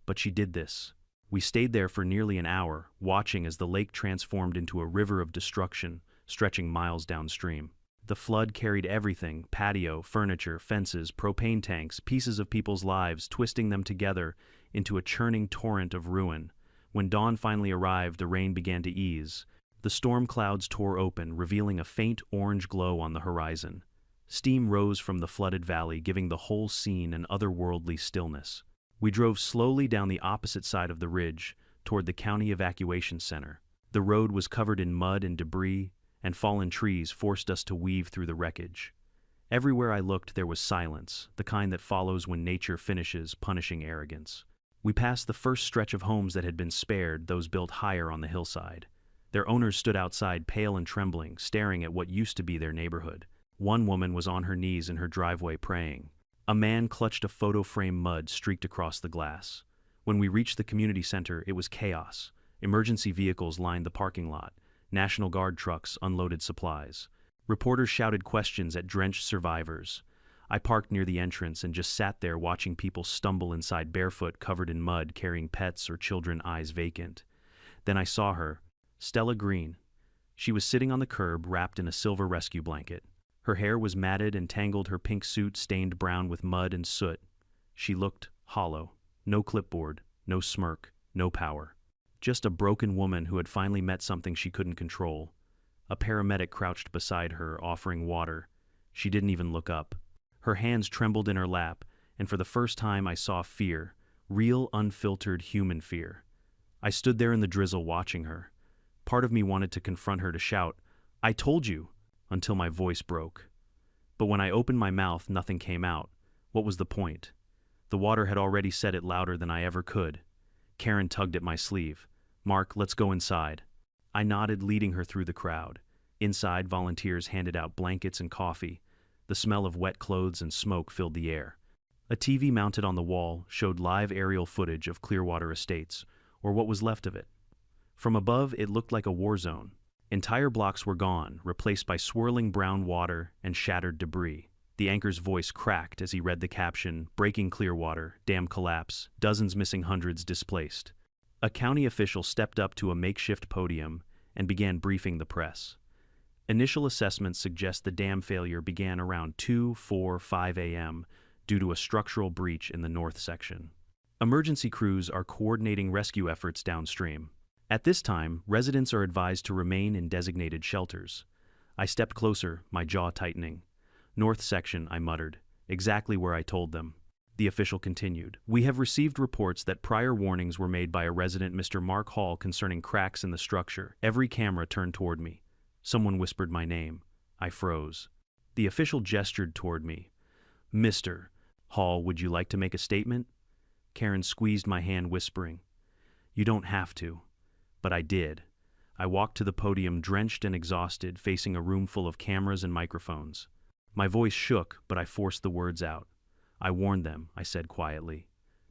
"But she did this." We stayed there for nearly an hour, watching as the lake transformed into a river of destruction, stretching miles downstream. The flood carried everything: patio, furniture, fences, propane tanks, pieces of people's lives, twisting them together into a churning torrent of ruin. When dawn finally arrived, the rain began to ease. The storm clouds tore open, revealing a faint orange glow on the horizon. Steam rose from the flooded valley, giving the whole scene an otherworldly stillness. We drove slowly down the opposite side of the ridge, toward the county evacuation center. The road was covered in mud and debris, and fallen trees forced us to weave through the wreckage. Everywhere I looked, there was silence, the kind that follows when nature finishes punishing arrogance. We passed the first stretch of homes that had been spared, those built higher on the hillside. Their owners stood outside, pale and trembling, staring at what used to be their neighborhood. One woman was on her knees in her driveway praying. A man clutched a photo frame, mud streaked across the glass. When we reached the community center, it was chaos. Emergency vehicles lined the parking lot. National Guard trucks unloaded supplies. Reporters shouted questions at drenched survivors. I parked near the entrance and just sat there watching people stumble inside barefoot, covered in mud, carrying pets or children, eyes vacant. Then I saw her. Stella Green. She was sitting on the curb, wrapped in a silver rescue blanket. Her hair was matted and tangled, her pink suit stained brown with mud and soot. She looked hollow. No clipboard, no smirk, no power. Just a broken woman who had finally met something she couldn't control. A paramedic crouched beside her, offering water. She didn't even look up. Her hands trembled in her lap, and for the first time I saw fear, real, unfiltered human fear. I stood there in the drizzle watching her. Part of me wanted to confront her, to shout, "I told you," until my voice broke. But when I opened my mouth, nothing came out. What was the point? The water had already said it louder than I ever could. Karen tugged at my sleeve. "Mark, let's go inside." I nodded, leading her through the crowd. Inside, volunteers handed out blankets and coffee. The smell of wet clothes and smoke filled the air. A TV mounted on the wall showed live aerial footage of Clearwater Estates, or what was left of it. From above, it looked like a war zone. Entire blocks were gone, replaced by swirling brown water and shattered debris. The anchor's voice cracked as he read the caption, "Breaking Clearwater, dam collapse, dozens missing, hundreds displaced." A county official stepped up to a makeshift podium and began briefing the press. Initial assessments suggest the dam failure began around 2, 4, 5 a.m. due to a structural breach in the north section. Emergency crews are coordinating rescue efforts downstream. At this time, residents are advised to remain in designated shelters. I stepped closer, my jaw tightening. North section, I muttered, exactly where I told them. The official continued. We have received reports that prior warnings were made by a resident, Mr. Mark Hall, concerning cracks in the structure. Every camera turned toward me. Someone whispered my name. I froze. The official gestured toward me. Mr. Hall, would you like to make a statement? Karen squeezed my hand, whispering. You don't have to. But I did. I walked to the podium, drenched and exhausted, facing a room full of cameras and microphones. My voice shook, but I forced the words out. I warned them, I said quietly.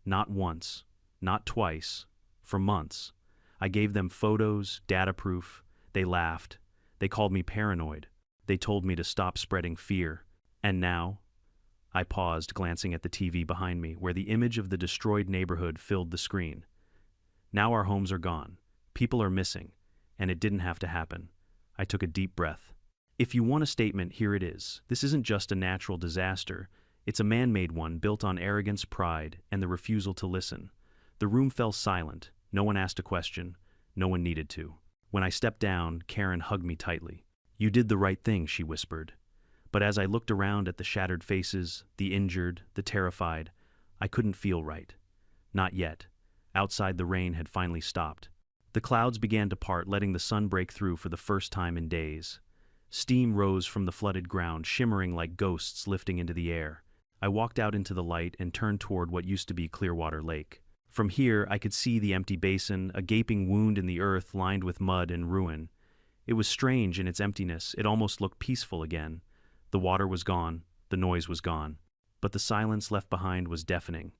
Not once, not twice, for months. I gave them photos, data proof. They laughed. They called me paranoid. They told me to stop spreading fear. And now? I paused, glancing at the TV behind me, where the image of the destroyed neighborhood filled the screen. Now our homes are gone. People are missing. And it didn't have to happen. I took a deep breath. If you want a statement, here it is. This isn't just a natural disaster. It's a man-made one built on arrogance, pride, and the refusal to listen. The room fell silent. No one asked a question. No one needed to. When I stepped down, Karen hugged me tightly. You did the right thing, she whispered. But as I looked around at the shattered faces, the injured, the terrified, I couldn't feel right. Not yet. Outside, the rain had finally stopped. The clouds began to part, letting the sun break through for the first time in days. Steam rose from the flooded ground, shimmering like ghosts lifting into the air. I walked out into the light and turned toward what used to be Clearwater Lake. From here, I could see the empty basin, a gaping wound in the earth lined with mud and ruin. It was strange in its emptiness. It almost looked peaceful again. The water was gone. The noise was gone. But the silence left behind was deafening.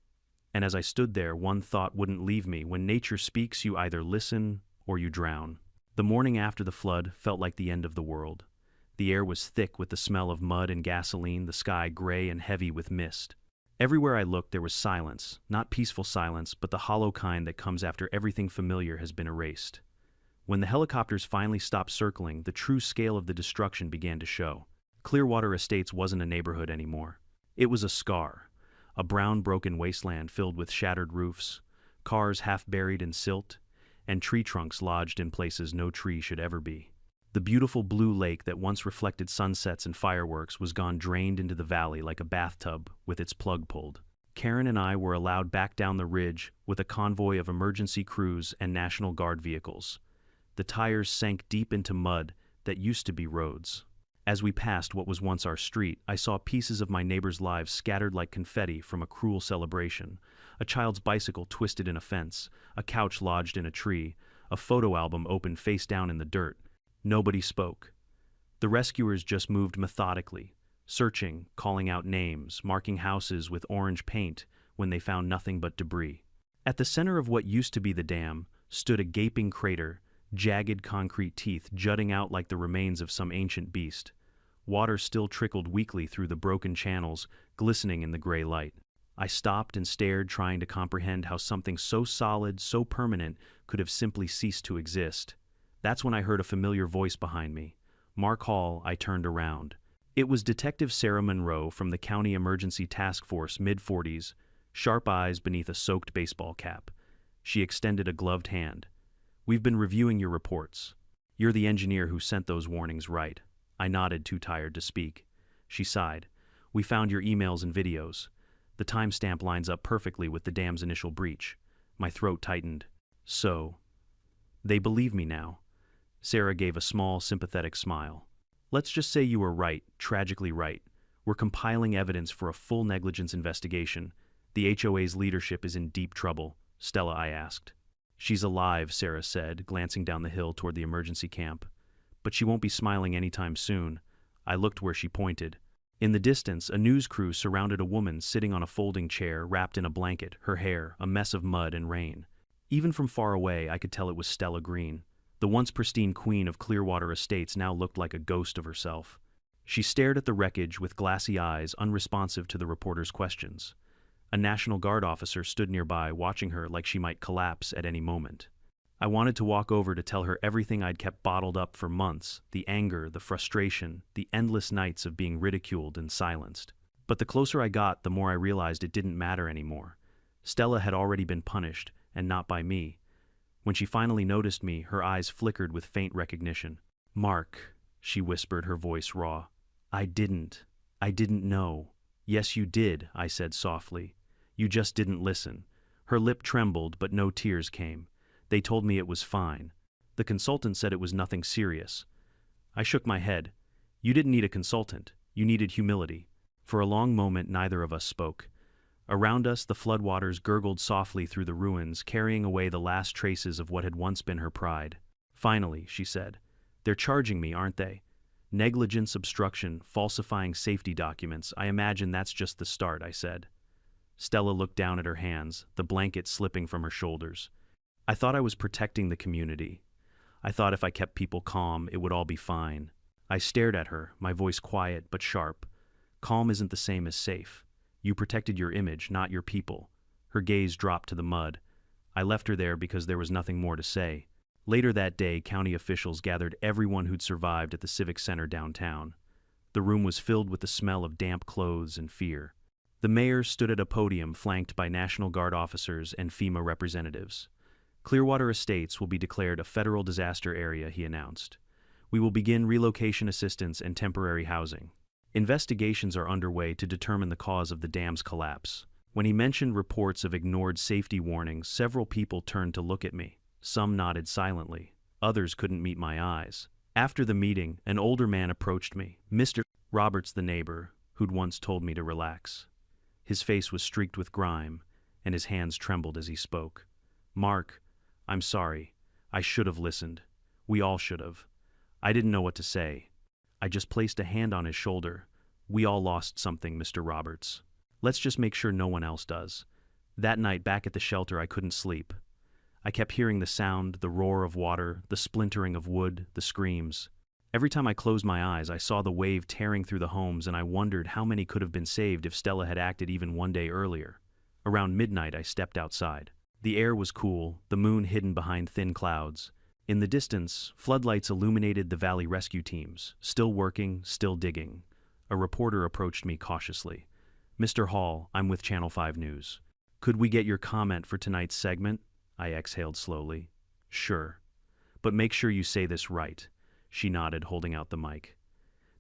And as I stood there, one thought wouldn't leave me. When nature speaks, you either listen or you drown. The morning after the flood felt like the end of the world. The air was thick with the smell of mud and gasoline, the sky gray and heavy with mist. Everywhere I looked, there was silence, not peaceful silence, but the hollow kind that comes after everything familiar has been erased. When the helicopters finally stopped circling, the true scale of the destruction began to show. Clearwater Estates wasn't a neighborhood anymore. It was a scar. A brown, broken wasteland filled with shattered roofs, cars half buried in silt, and tree trunks lodged in places no tree should ever be. The beautiful blue lake that once reflected sunsets and fireworks was gone, drained into the valley like a bathtub with its plug pulled. Karen and I were allowed back down the ridge with a convoy of emergency crews and National Guard vehicles. The tires sank deep into mud that used to be roads. As we passed what was once our street, I saw pieces of my neighbors' lives scattered like confetti from a cruel celebration. A child's bicycle twisted in a fence, a couch lodged in a tree, a photo album open face down in the dirt. Nobody spoke. The rescuers just moved methodically, searching, calling out names, marking houses with orange paint when they found nothing but debris. At the center of what used to be the dam stood a gaping crater, jagged concrete teeth jutting out like the remains of some ancient beast. Water still trickled weakly through the broken channels, glistening in the gray light. I stopped and stared, trying to comprehend how something so solid, so permanent, could have simply ceased to exist. That's when I heard a familiar voice behind me. Mark Hall. I turned around. It was Detective Sarah Monroe from the County Emergency Task Force, mid-40s, sharp eyes beneath a soaked baseball cap. She extended a gloved hand. We've been reviewing your reports. You're the engineer who sent those warnings, right? I nodded, too tired to speak. She sighed. We found your emails and videos. The timestamp lines up perfectly with the dam's initial breach. My throat tightened. So, they believe me now. Sarah gave a small, sympathetic smile. Let's just say you were right, tragically right. We're compiling evidence for a full negligence investigation. The HOA's leadership is in deep trouble. Stella, I asked. She's alive, Sarah said, glancing down the hill toward the emergency camp. But she won't be smiling anytime soon. I looked where she pointed. In the distance, a news crew surrounded a woman sitting on a folding chair, wrapped in a blanket, her hair a mess of mud and rain. Even from far away, I could tell it was Stella Green. The once pristine queen of Clearwater Estates now looked like a ghost of herself. She stared at the wreckage with glassy eyes, unresponsive to the reporter's questions. A National Guard officer stood nearby, watching her like she might collapse at any moment. I wanted to walk over to tell her everything I'd kept bottled up for months, the anger, the frustration, the endless nights of being ridiculed and silenced. But the closer I got, the more I realized it didn't matter anymore. Stella had already been punished, and not by me. When she finally noticed me, her eyes flickered with faint recognition. "Mark," she whispered, her voice raw. I didn't know." "Yes, you did," I said softly. "You just didn't listen." Her lip trembled, but no tears came. "They told me it was fine. The consultant said it was nothing serious." I shook my head. "You didn't need a consultant. You needed humility." For a long moment, neither of us spoke. Around us, the floodwaters gurgled softly through the ruins, carrying away the last traces of what had once been her pride. "Finally," she said. "They're charging me, aren't they? Negligence, obstruction, falsifying safety documents. I imagine that's just the start," I said. Stella looked down at her hands, the blanket slipping from her shoulders. "I thought I was protecting the community. I thought if I kept people calm, it would all be fine." I stared at her, my voice quiet but sharp. "Calm isn't the same as safe. You protected your image, not your people." Her gaze dropped to the mud. I left her there because there was nothing more to say. Later that day, county officials gathered everyone who'd survived at the Civic Center downtown. The room was filled with the smell of damp clothes and fear. The mayor stood at a podium flanked by National Guard officers and FEMA representatives. "Clearwater Estates will be declared a federal disaster area," he announced. "We will begin relocation assistance and temporary housing. Investigations are underway to determine the cause of the dam's collapse." When he mentioned reports of ignored safety warnings, several people turned to look at me. Some nodded silently. Others couldn't meet my eyes. After the meeting, an older man approached me. Mr. Roberts, the neighbor, who'd once told me to relax. His face was streaked with grime, and his hands trembled as he spoke. "Mark, I'm sorry. I should have listened. We all should have." I didn't know what to say. I just placed a hand on his shoulder. "We all lost something, Mr. Roberts. Let's just make sure no one else does." That night back at the shelter, I couldn't sleep. I kept hearing the sound, the roar of water, the splintering of wood, the screams. Every time I closed my eyes, I saw the wave tearing through the homes, and I wondered how many could have been saved if Stella had acted even one day earlier. Around midnight, I stepped outside. The air was cool, the moon hidden behind thin clouds. In the distance, floodlights illuminated the valley rescue teams, still working, still digging. A reporter approached me cautiously. "Mr. Hall, I'm with Channel 5 News. Could we get your comment for tonight's segment?" I exhaled slowly. "Sure. But make sure you say this right." She nodded, holding out the mic.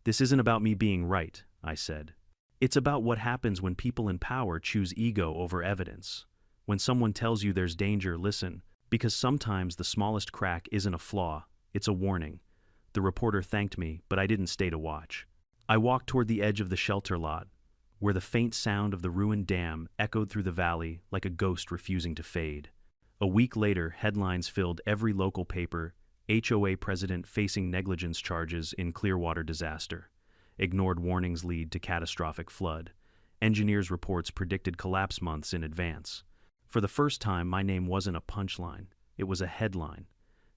"This isn't about me being right," I said. "It's about what happens when people in power choose ego over evidence. When someone tells you there's danger, listen. Because sometimes the smallest crack isn't a flaw, it's a warning." The reporter thanked me, but I didn't stay to watch. I walked toward the edge of the shelter lot, where the faint sound of the ruined dam echoed through the valley like a ghost refusing to fade. A week later, headlines filled every local paper. HOA president facing negligence charges in Clearwater disaster. Ignored warnings lead to catastrophic flood. Engineers' reports predicted collapse months in advance. For the first time, my name wasn't a punchline, it was a headline.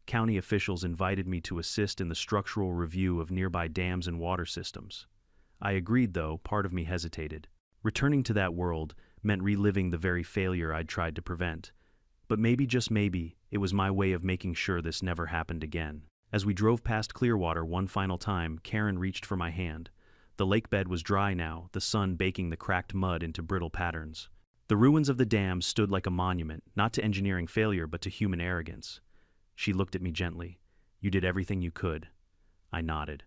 County officials invited me to assist in the structural review of nearby dams and water systems. I agreed, though part of me hesitated. Returning to that world meant reliving the very failure I'd tried to prevent. But maybe, just maybe, it was my way of making sure this never happened again. As we drove past Clearwater one final time, Karen reached for my hand. The lake bed was dry now, the sun baking the cracked mud into brittle patterns. The ruins of the dam stood like a monument, not to engineering failure but to human arrogance. She looked at me gently. "You did everything you could." I nodded.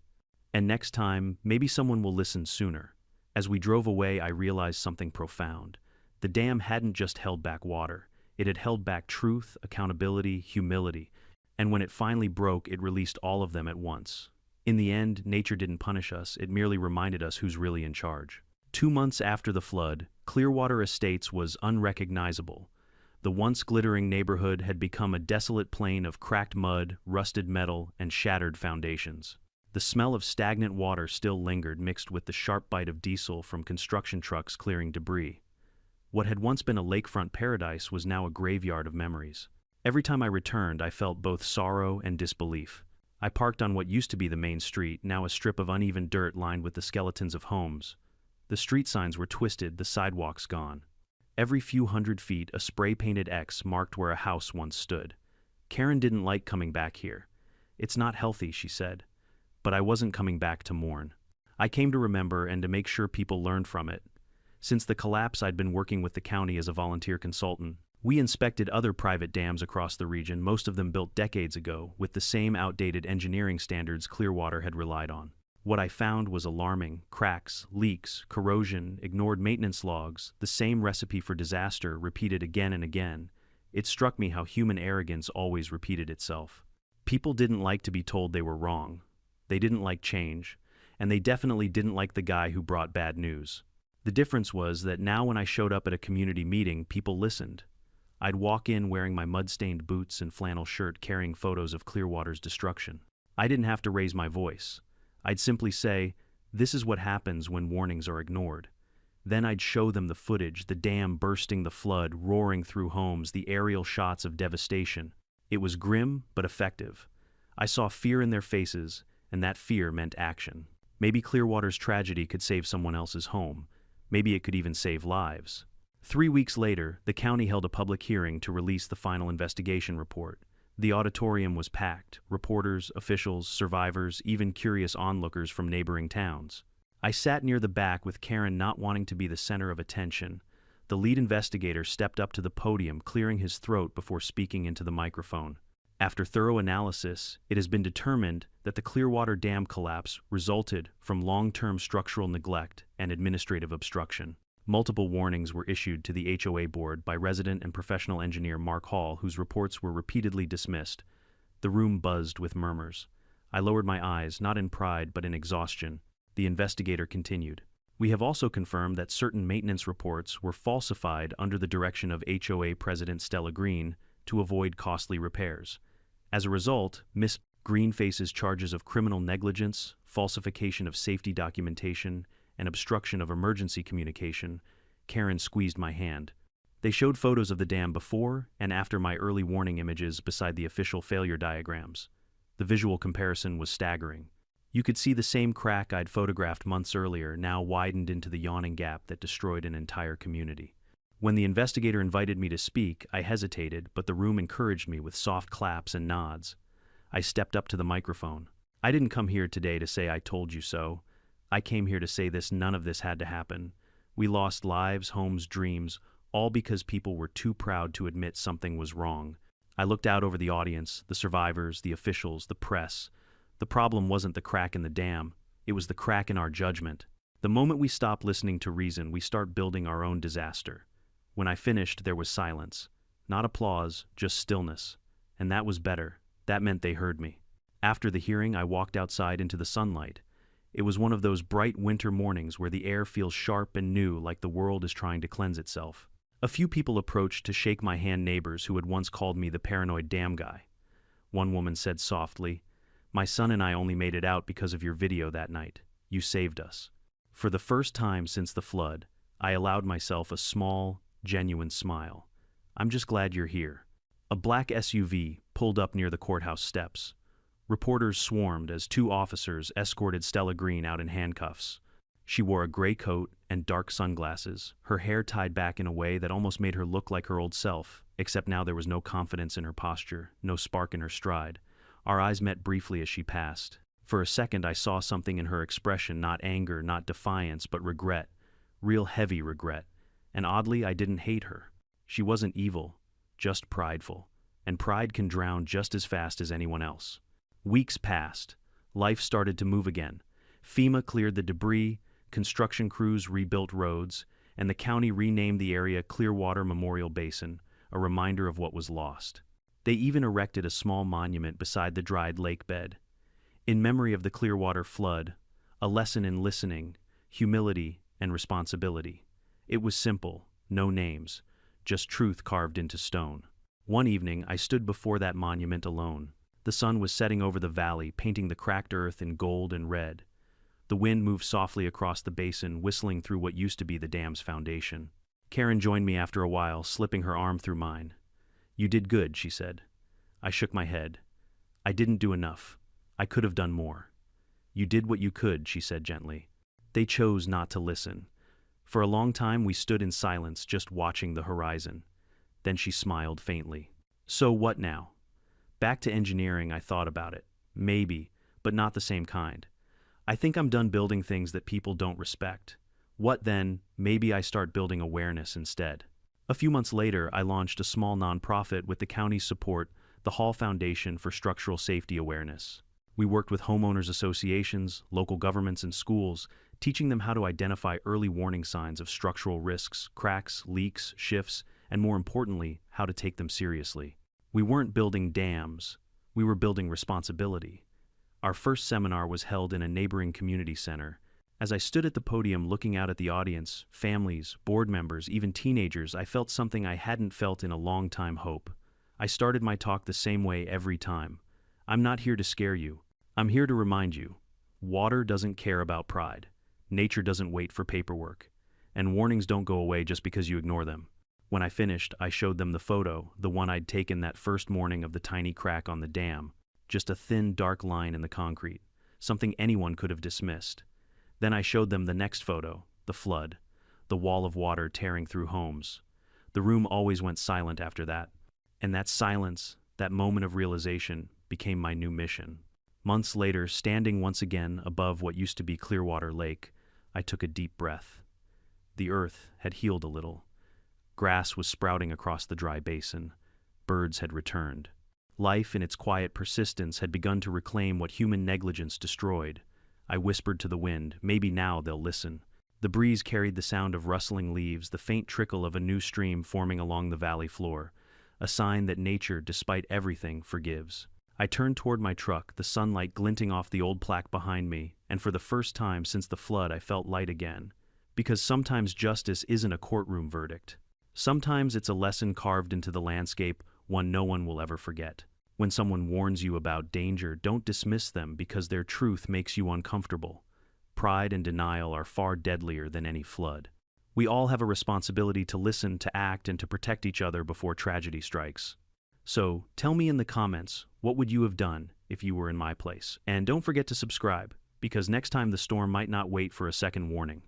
"And next time, maybe someone will listen sooner." As we drove away, I realized something profound. The dam hadn't just held back water. It had held back truth, accountability, humility. And when it finally broke, it released all of them at once. In the end, nature didn't punish us, it merely reminded us who's really in charge. 2 months after the flood, Clearwater Estates was unrecognizable. The once glittering neighborhood had become a desolate plain of cracked mud, rusted metal, and shattered foundations. The smell of stagnant water still lingered, mixed with the sharp bite of diesel from construction trucks clearing debris. What had once been a lakefront paradise was now a graveyard of memories. Every time I returned, I felt both sorrow and disbelief. I parked on what used to be the main street, now a strip of uneven dirt lined with the skeletons of homes. The street signs were twisted, the sidewalks gone. Every few hundred feet, a spray-painted X marked where a house once stood. Karen didn't like coming back here. "It's not healthy," she said. But I wasn't coming back to mourn. I came to remember and to make sure people learned from it. Since the collapse, I'd been working with the county as a volunteer consultant. We inspected other private dams across the region, most of them built decades ago, with the same outdated engineering standards Clearwater had relied on. What I found was alarming: cracks, leaks, corrosion, ignored maintenance logs, the same recipe for disaster repeated again and again. It struck me how human arrogance always repeated itself. People didn't like to be told they were wrong. They didn't like change, and they definitely didn't like the guy who brought bad news. The difference was that now when I showed up at a community meeting, people listened. I'd walk in wearing my mud-stained boots and flannel shirt carrying photos of Clearwater's destruction. I didn't have to raise my voice. I'd simply say, "This is what happens when warnings are ignored." Then I'd show them the footage, the dam bursting, the flood roaring through homes, the aerial shots of devastation. It was grim but effective. I saw fear in their faces, and that fear meant action. Maybe Clearwater's tragedy could save someone else's home. Maybe it could even save lives. 3 weeks later, the county held a public hearing to release the final investigation report. The auditorium was packed: reporters, officials, survivors, even curious onlookers from neighboring towns. I sat near the back with Karen, not wanting to be the center of attention. The lead investigator stepped up to the podium, clearing his throat before speaking into the microphone. After thorough analysis, it has been determined that the Clearwater Dam collapse resulted from long-term structural neglect and administrative obstruction. Multiple warnings were issued to the HOA board by resident and professional engineer Mark Hall, whose reports were repeatedly dismissed. The room buzzed with murmurs. I lowered my eyes, not in pride but in exhaustion. The investigator continued. "We have also confirmed that certain maintenance reports were falsified under the direction of HOA President Stella Green to avoid costly repairs. As a result, Ms. Green faces charges of criminal negligence, falsification of safety documentation, and obstruction of emergency communication." Karen squeezed my hand. They showed photos of the dam before and after my early warning images beside the official failure diagrams. The visual comparison was staggering. You could see the same crack I'd photographed months earlier, now widened into the yawning gap that destroyed an entire community. When the investigator invited me to speak, I hesitated, but the room encouraged me with soft claps and nods. I stepped up to the microphone. "I didn't come here today to say I told you so. I came here to say this: none of this had to happen. We lost lives, homes, dreams, all because people were too proud to admit something was wrong." I looked out over the audience, the survivors, the officials, the press. The problem wasn't the crack in the dam, it was the crack in our judgment. The moment we stop listening to reason, we start building our own disaster. When I finished, there was silence. Not applause, just stillness. And that was better. That meant they heard me. After the hearing, I walked outside into the sunlight. It was one of those bright winter mornings where the air feels sharp and new, like the world is trying to cleanse itself. A few people approached to shake my hand, neighbors who had once called me the paranoid dam guy. One woman said softly, "My son and I only made it out because of your video that night. You saved us." For the first time since the flood, I allowed myself a small, genuine smile. "I'm just glad you're here." A black SUV pulled up near the courthouse steps. Reporters swarmed as 2 officers escorted Stella Green out in handcuffs. She wore a gray coat and dark sunglasses, her hair tied back in a way that almost made her look like her old self, except now there was no confidence in her posture, no spark in her stride. Our eyes met briefly as she passed. For a second I saw something in her expression, not anger, not defiance, but regret. Real heavy regret. And oddly, I didn't hate her. She wasn't evil, just prideful. And pride can drown just as fast as anyone else. Weeks passed. Life started to move again. FEMA cleared the debris, construction crews rebuilt roads, and the county renamed the area Clearwater Memorial Basin, a reminder of what was lost. They even erected a small monument beside the dried lake bed. In memory of the Clearwater flood, a lesson in listening, humility, and responsibility. It was simple, no names, just truth carved into stone. One evening, I stood before that monument alone. The sun was setting over the valley, painting the cracked earth in gold and red. The wind moved softly across the basin, whistling through what used to be the dam's foundation. Karen joined me after a while, slipping her arm through mine. "You did good," she said. I shook my head. "I didn't do enough. I could have done more." "You did what you could," she said gently. They chose not to listen. For a long time we stood in silence, just watching the horizon. Then she smiled faintly. "So what now?" "Back to engineering," I thought about it. "Maybe, but not the same kind. I think I'm done building things that people don't respect. What then? Maybe I start building awareness instead. A few months later, I launched a small nonprofit with the county's support, the Hall Foundation for Structural Safety Awareness. We worked with homeowners associations, local governments, and schools, teaching them how to identify early warning signs of structural risks, cracks, leaks, shifts, and more importantly, how to take them seriously. We weren't building dams, we were building responsibility. Our first seminar was held in a neighboring community center. As I stood at the podium looking out at the audience, families, board members, even teenagers, I felt something I hadn't felt in a long time: hope. I started my talk the same way every time. I'm not here to scare you. I'm here to remind you. Water doesn't care about pride. Nature doesn't wait for paperwork. And warnings don't go away just because you ignore them. When I finished, I showed them the photo, the one I'd taken that first morning of the tiny crack on the dam. Just a thin, dark line in the concrete. Something anyone could have dismissed. Then I showed them the next photo, the flood, the wall of water tearing through homes. The room always went silent after that. And that silence, that moment of realization, became my new mission. Months later, standing once again above what used to be Clearwater Lake, I took a deep breath. The earth had healed a little. Grass was sprouting across the dry basin. Birds had returned. Life, in its quiet persistence, had begun to reclaim what human negligence destroyed. I whispered to the wind, maybe now they'll listen. The breeze carried the sound of rustling leaves, the faint trickle of a new stream forming along the valley floor, a sign that nature, despite everything, forgives. I turned toward my truck, the sunlight glinting off the old plaque behind me, and for the first time since the flood I felt light again. Because sometimes justice isn't a courtroom verdict. Sometimes it's a lesson carved into the landscape, one no one will ever forget. When someone warns you about danger, don't dismiss them because their truth makes you uncomfortable. Pride and denial are far deadlier than any flood. We all have a responsibility to listen, to act, and to protect each other before tragedy strikes. So, tell me in the comments, what would you have done if you were in my place? And don't forget to subscribe, because next time the storm might not wait for a second warning.